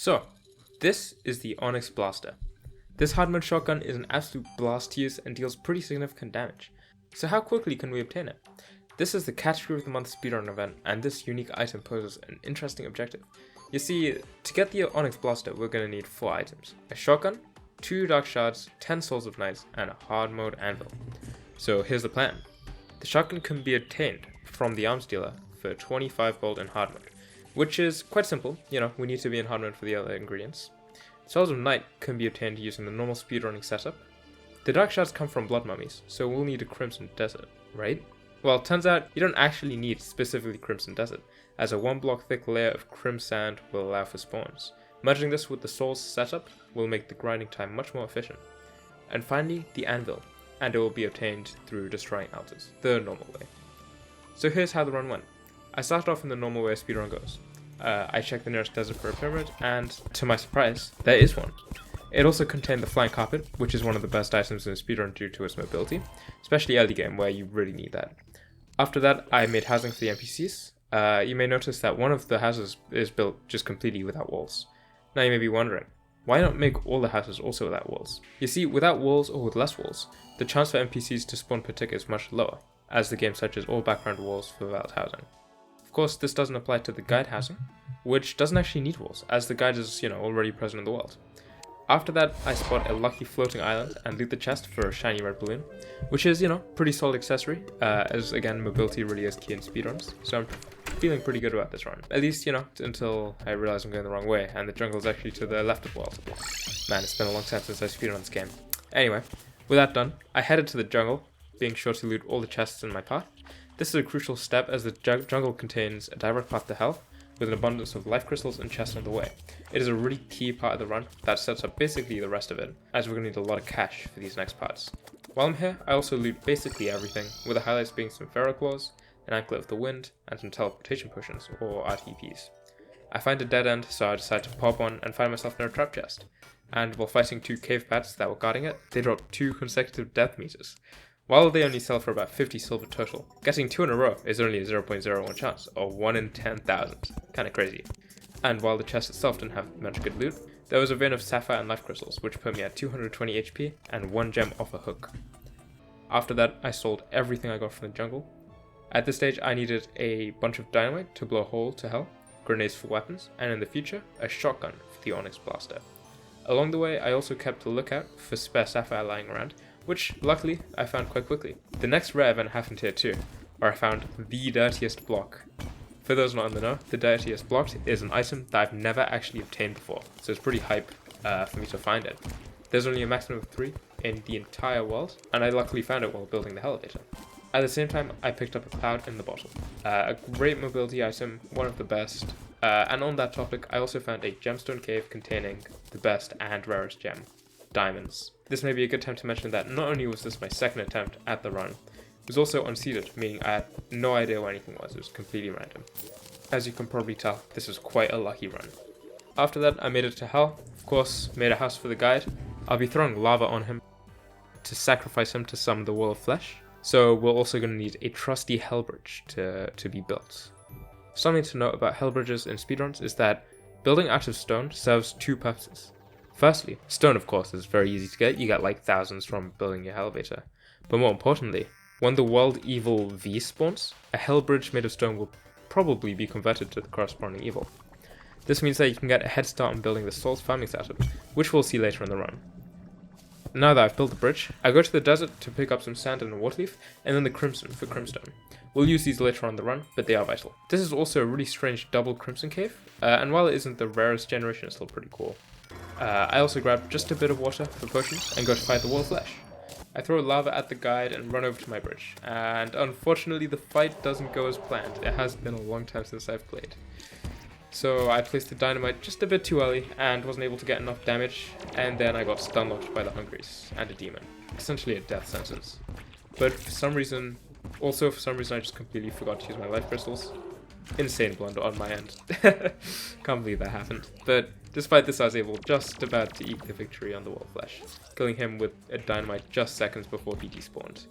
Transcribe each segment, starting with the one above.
So, this is the ONYX Blaster. This hard mode shotgun is an absolute blast to use and deals pretty significant damage. So how quickly can we obtain it? This is the Category of the Month speedrun event, and this unique item poses an interesting objective. You see, to get the ONYX Blaster, we're going to need 4 items. A shotgun, 2 dark shards, 10 souls of knights, and a hard mode anvil. So here's the plan. The shotgun can be obtained from the arms dealer for 25 gold in hard mode, which is quite simple. We need to be in hard mode for the other ingredients. Souls of Knight can be obtained using the normal speedrunning setup. The dark shards come from blood mummies, so we'll need a crimson desert, right? Well, turns out you don't actually need specifically crimson desert, as a 1 block thick layer of crim sand will allow for spawns. Merging this with the souls setup will make the grinding time much more efficient. And finally, the anvil, and it will be obtained through destroying altars, the normal way. So here's how the run went. I started off in the normal way a speedrun goes. I checked the nearest desert for a pyramid, and to my surprise, there is one. It also contained the flying carpet, which is one of the best items in a speedrun due to its mobility, especially early game where you really need that. After that, I made housing for the NPCs. You may notice that one of the houses is built just completely without walls. Now you may be wondering, why not make all the houses also without walls? You see, without walls or with less walls, the chance for NPCs to spawn per tick is much lower, as the game searches all background walls for valid housing. Of course, this doesn't apply to the guide housing, which doesn't actually need walls, as the guide is, already present in the world. After that, I spot a lucky floating island and loot the chest for a shiny red balloon, which is, pretty solid accessory, as again, mobility really is key in speedruns, so I'm feeling pretty good about this run. At least, until I realize I'm going the wrong way, and the jungle is actually to the left of the world. Man, it's been a long time since I speedrun this game. Anyway, with that done, I headed to the jungle, being sure to loot all the chests in my path. This is a crucial step as the jungle contains a direct path to hell, with an abundance of life crystals and chests on the way. It is a really key part of the run that sets up basically the rest of it, as we're going to need a lot of cash for these next parts. While I'm here, I also loot basically everything, with the highlights being some feral claws, an anklet of the wind, and some teleportation potions, or RTPs. I find a dead end, so I decide to pop on and find myself near a trap chest. And while fighting 2 cave bats that were guarding it, they dropped 2 consecutive death meters. While they only sell for about 50 silver total, getting 2 in a row is only a 0.01 chance, or 1 in 10,000. Kinda crazy. And while the chest itself didn't have much good loot, there was a vein of sapphire and life crystals, which put me at 220 HP and 1 gem off a hook. After that, I sold everything I got from the jungle. At this stage, I needed a bunch of dynamite to blow a hole to hell, grenades for weapons, and in the future, a shotgun for the ONYX Blaster. Along the way, I also kept a lookout for spare sapphire lying around, which, luckily, I found quite quickly. The next rare event happened here too, where I found the dirtiest block. For those not in the know, the dirtiest block is an item that I've never actually obtained before, so it's pretty hype for me to find it. There's only a maximum of 3 in the entire world, and I luckily found it while building the elevator. At the same time, I picked up a cloud in the bottle. A great mobility item, one of the best. And on that topic, I also found a gemstone cave containing the best and rarest gem, diamonds. This may be a good time to mention that not only was this my second attempt at the run, it was also unseeded, meaning I had no idea where anything was. It was completely random. As you can probably tell, this was quite a lucky run. After that, I made it to hell. Of course, made a house for the guide. I'll be throwing lava on him to sacrifice him to summon the wall of flesh. So we're also going to need a trusty hell bridge to be built. Something to note about hell bridges in speedruns is that building out of stone serves 2 purposes. Firstly, stone of course is very easy to get, you get like thousands from building your elevator. But more importantly, when the world evil V spawns, a hell bridge made of stone will probably be converted to the corresponding evil. This means that you can get a head start on building the souls farming setup, which we'll see later in the run. Now that I've built the bridge, I go to the desert to pick up some sand and a water leaf, and then the crimson for crimstone. We'll use these later on in the run, but they are vital. This is also a really strange double crimson cave, and while it isn't the rarest generation, it's still pretty cool. I also grab just a bit of water for potions and go to fight the wall of flesh. I throw lava at the guide and run over to my bridge, and unfortunately the fight doesn't go as planned. It has been a long time since I've played. So I placed the dynamite just a bit too early and wasn't able to get enough damage, and then I got stun-locked by the Hungries and a demon. Essentially a death sentence. But for some reason I just completely forgot to use my life crystals. Insane blunder on my end. Can't believe that happened. But despite this, I was able just about to eke the victory on the wall of flesh, killing him with a dynamite just seconds before he despawned.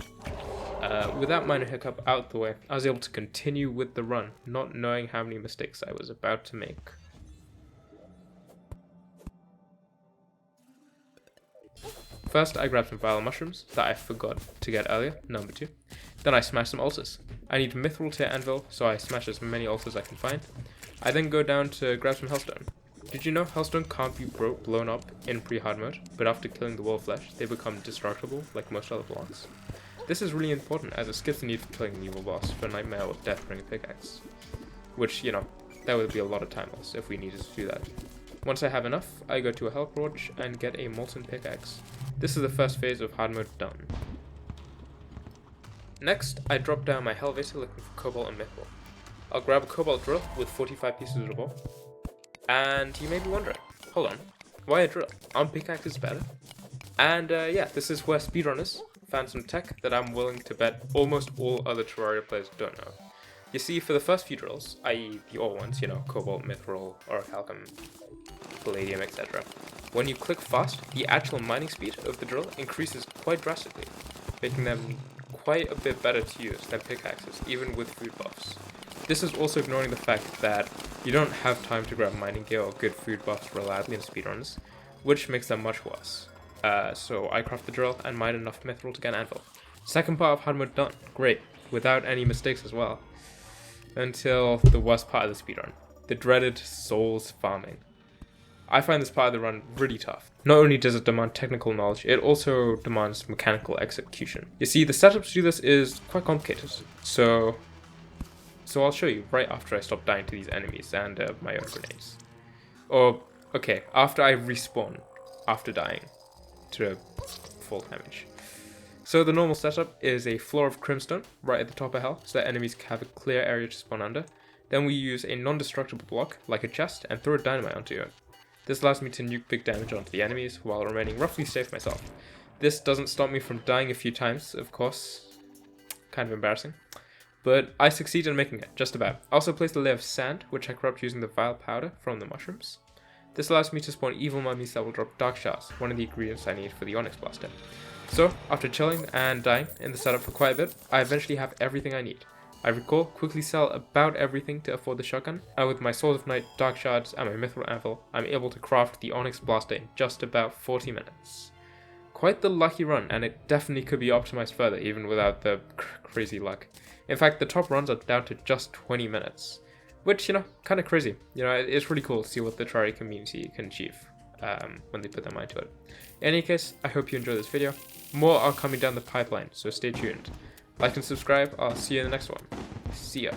With that minor hiccup out the way, I was able to continue with the run, not knowing how many mistakes I was about to make. first I grab some vile mushrooms that I forgot to get earlier, number 2. Then I smash some altars. I need mithril tier anvil, so I smash as many altars as I can find. I then go down to grab some hellstone. Did you know hellstone can't be blown up in pre-hard mode, but after killing the wall of flesh, they become destructible like most other blocks. This is really important as it skips the need for killing an evil boss for Nightmare or Deathbringer pickaxe. Which, you know, that would be a lot of time loss if we needed to do that. Once I have enough, I go to a hell forge and get a molten pickaxe. This is the first phase of hard mode done. Next, I drop down my elevator looking for cobalt and mithril. I'll grab a cobalt drill with 45 pieces of ore. And you may be wondering, hold on, why a drill? Aren't pickaxes better? And yeah, this is where speedrunners found some tech that I'm willing to bet almost all other Terraria players don't know. You see, for the first few drills, i.e. the ore ones, you know, cobalt, mithril, orichalcum, palladium, etc. When you click fast, the actual mining speed of the drill increases quite drastically, making them quite a bit better to use than pickaxes, even with food buffs. This is also ignoring the fact that you don't have time to grab mining gear or good food buffs reliably in speedruns, which makes them much worse. So I craft the drill and mine enough mithril to get an anvil. Second part of hard mode done. Great. Without any mistakes as well. Until the worst part of the speedrun. The dreaded souls farming. I find this part of the run really tough. Not only does it demand technical knowledge, it also demands mechanical execution. You see, the setup to do this is quite complicated. So I'll show you right after I stop dying to these enemies and my own grenades. Or, okay, after I respawn after dying to full damage. So the normal setup is a floor of crimstone right at the top of hell, so that enemies have a clear area to spawn under. Then we use a non-destructible block, like a chest, and throw a dynamite onto it. This allows me to nuke big damage onto the enemies, while remaining roughly safe myself. This doesn't stop me from dying a few times, of course. Kind of embarrassing. But I succeed in making it, just about. I also placed a layer of sand, which I corrupt using the vile powder from the mushrooms. This allows me to spawn evil mummies that will drop dark shards, one of the ingredients I need for the ONYX blaster. So, after chilling and dying in the setup for quite a bit, I eventually have everything I need. I recall, quickly sell about everything to afford the shotgun, and with my Sword of Night, Dark Shards, and my Mithril Anvil, I'm able to craft the ONYX blaster in just about 40 minutes. Quite the lucky run, and it definitely could be optimized further, even without the crazy luck. In fact, the top runs are down to just 20 minutes. Which, you know, kind of crazy. You know, it's really cool to see what the Terraria community can achieve when they put their mind to it. In any case, I hope you enjoyed this video. More are coming down the pipeline, so stay tuned. Like and subscribe. I'll see you in the next one. See ya.